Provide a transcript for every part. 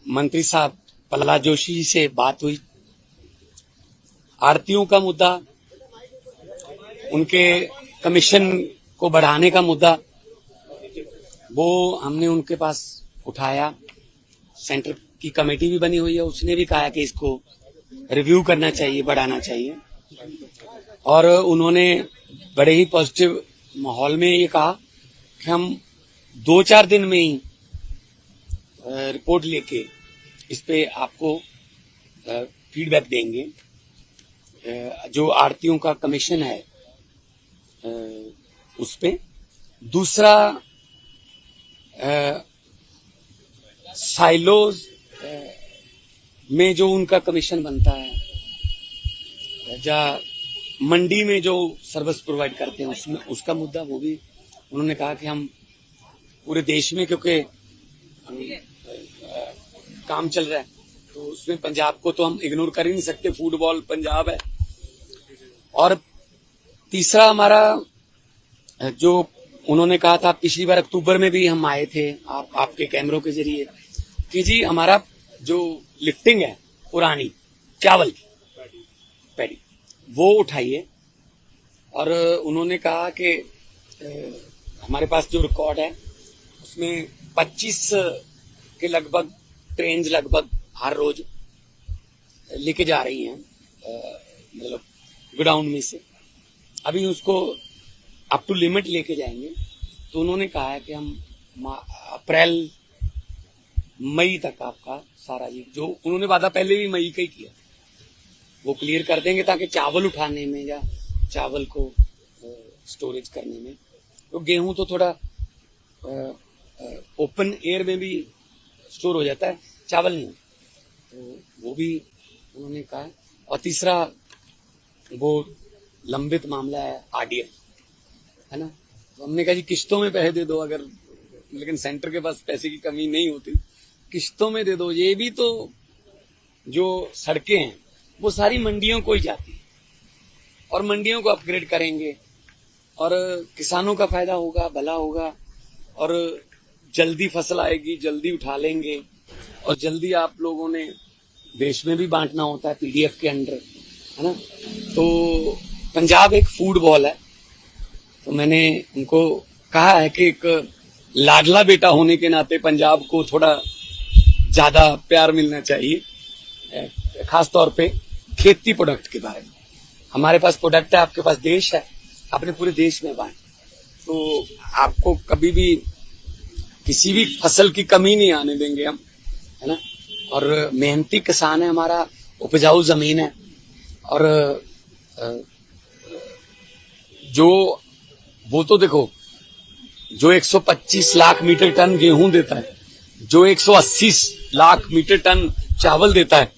मंत्री साहब प्रहलाद जोशी जी से बात हुई। आड़तियों का मुद्दा, उनके कमीशन को बढ़ाने का मुद्दा, वो हमने उनके पास उठाया। सेंटर की कमेटी भी बनी हुई है, उसने भी कहा कि इसको रिव्यू करना चाहिए, बढ़ाना चाहिए। और उन्होंने बड़े ही पॉजिटिव माहौल में ये कहा कि हम 2-4 दिन में ही रिपोर्ट लेके इस पे आपको फीडबैक देंगे। जो आड़तियों का कमीशन है उस पे। दूसरा, साइलोज में जो उनका कमीशन बनता है, या मंडी में जो सर्विस प्रोवाइड करते हैं उसमें उसका मुद्दा, वो भी उन्होंने कहा कि हम पूरे देश में, क्योंकि काम चल रहा है तो उसमें पंजाब को तो हम इग्नोर कर ही नहीं सकते, फुटबॉल पंजाब है। और तीसरा हमारा जो उन्होंने कहा था, पिछली बार अक्टूबर में भी हम आए थे आपके कैमरों के जरिए कि जी हमारा जो लिफ्टिंग है पुरानी चावल की पैडी, वो उठाइए। और उन्होंने कहा कि हमारे पास जो रिकॉर्ड है उसमें 25 के लगभग ट्रेन लगभग हर रोज लेके जा रही हैं, मतलब गोडाउन में से। अभी उसको अप टू लिमिट लेके जाएंगे। तो उन्होंने कहा है कि हम अप्रैल मई तक आपका सारा ये जो उन्होंने वादा पहले भी मई का ही किया वो क्लियर कर देंगे, ताकि चावल उठाने में या चावल को स्टोरेज करने में, तो गेहूं तो थोड़ा ओपन एयर में भी स्टोर हो जाता है, चावल नहीं। तो वो भी उन्होंने कहा है। और तीसरा वो लंबित मामला है आरडीएफ, है ना। तो हमने कहा जी किश्तों में पैसे दे दो, अगर, लेकिन सेंटर के पास पैसे की कमी नहीं होती, किश्तों में दे दो। ये भी तो जो सड़कें हैं वो सारी मंडियों को ही जाती है, और मंडियों को अपग्रेड करेंगे और किसानों का फायदा होगा, भला होगा, और जल्दी फसल आएगी, जल्दी उठा लेंगे। और जल्दी आप लोगों ने देश में भी बांटना होता है पीडीएफ के अंडर, है ना। तो पंजाब एक फूड बॉल है, तो मैंने उनको कहा है कि एक लाडला बेटा होने के नाते पंजाब को थोड़ा ज्यादा प्यार मिलना चाहिए, खास तौर पे खेती प्रोडक्ट के बारे में। हमारे पास प्रोडक्ट है, आपके पास देश है, आपने पूरे देश में बांट, तो आपको कभी भी किसी भी फसल की कमी नहीं आने देंगे हम, है ना। और मेहनती किसान है हमारा, उपजाऊ जमीन है। और जो वो तो देखो, जो 125 लाख मीटर टन गेहूं देता है, जो 180 लाख मीटर टन चावल देता है,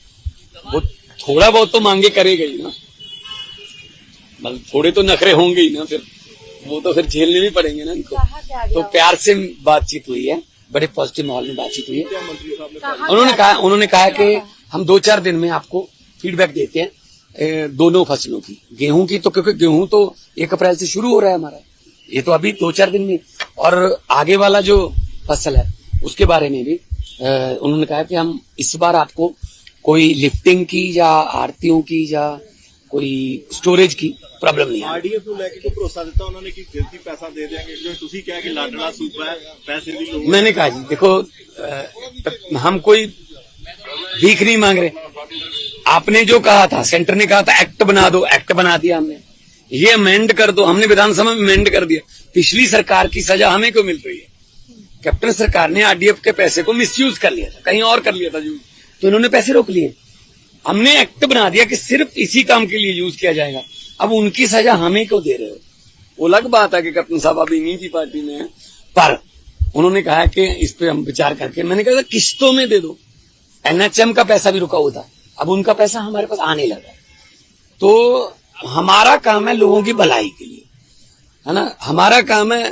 वो थोड़ा बहुत तो मांगे करेगा ही ना, मतलब थोड़े तो नखरे होंगे ही ना, फिर वो तो फिर झेलने भी पड़ेंगे ना इनको। तो प्यार से बातचीत हुई है, बड़े पॉजिटिव माहौल में बातचीत हुई है। उन्होंने कहा कि हम 2-4 दिन में आपको फीडबैक देते हैं दोनों फसलों की। गेहूं की तो, क्योंकि गेहूं तो 1 अप्रैल से शुरू हो रहा है हमारा, ये तो अभी 2-4 दिन में। और आगे वाला जो फसल है उसके बारे में भी उन्होंने कहा कि हम इस बार आपको कोई लिफ्टिंग की या आड़तियों की या कोई स्टोरेज की प्रॉब्लम नहीं है। आरडीएफ को लेके को भरोसा दिता उन्होंने कि जल्दी पैसा दे देंगे, जो तुसी कहा कि लाडला सूबा है, पैसे भी लोग। मैंने कहा जी देखो, हम कोई भीख नहीं मांग रहे। आपने जो कहा था, सेंटर ने कहा था एक्ट बना दो, एक्ट बना दिया हमने। ये अमेंड कर दो, हमने विधानसभा में अमेंड कर दिया। पिछली सरकार की सजा हमें क्यों मिल रही है? कैप्टन सरकार ने आरडीएफ के पैसे को मिसयूज कर लिया था, कहीं और कर लिया था यूज, तो इन्होंने पैसे रोक लिए। हमने एक्ट बना दिया कि सिर्फ इसी काम के लिए यूज किया जाएगा। अब उनकी सजा हमें क्यों दे रहे हो? वो अलग बात है कि कैप्टन साहब अभी इन्हीं की पार्टी में है, पर उन्होंने कहा कि इस पे हम विचार करके, मैंने कहा किश्तों में दे दो। एनएचएम का पैसा भी रुका हुआ था, अब उनका पैसा हमारे पास आने लगा। तो हमारा काम है लोगों की भलाई के लिए, है ना। हमारा काम है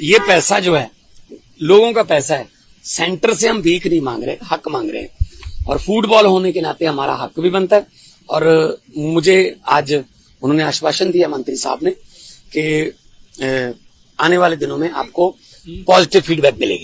ये पैसा जो है लोगों का पैसा है। सेंटर से हम भीख नहीं मांग रहे, हक मांग रहे हैं। और फुटबॉल होने के नाते हमारा हक भी बनता है। और मुझे आज उन्होंने आश्वासन दिया मंत्री साहब ने कि आने वाले दिनों में आपको पॉजिटिव फीडबैक मिलेगी।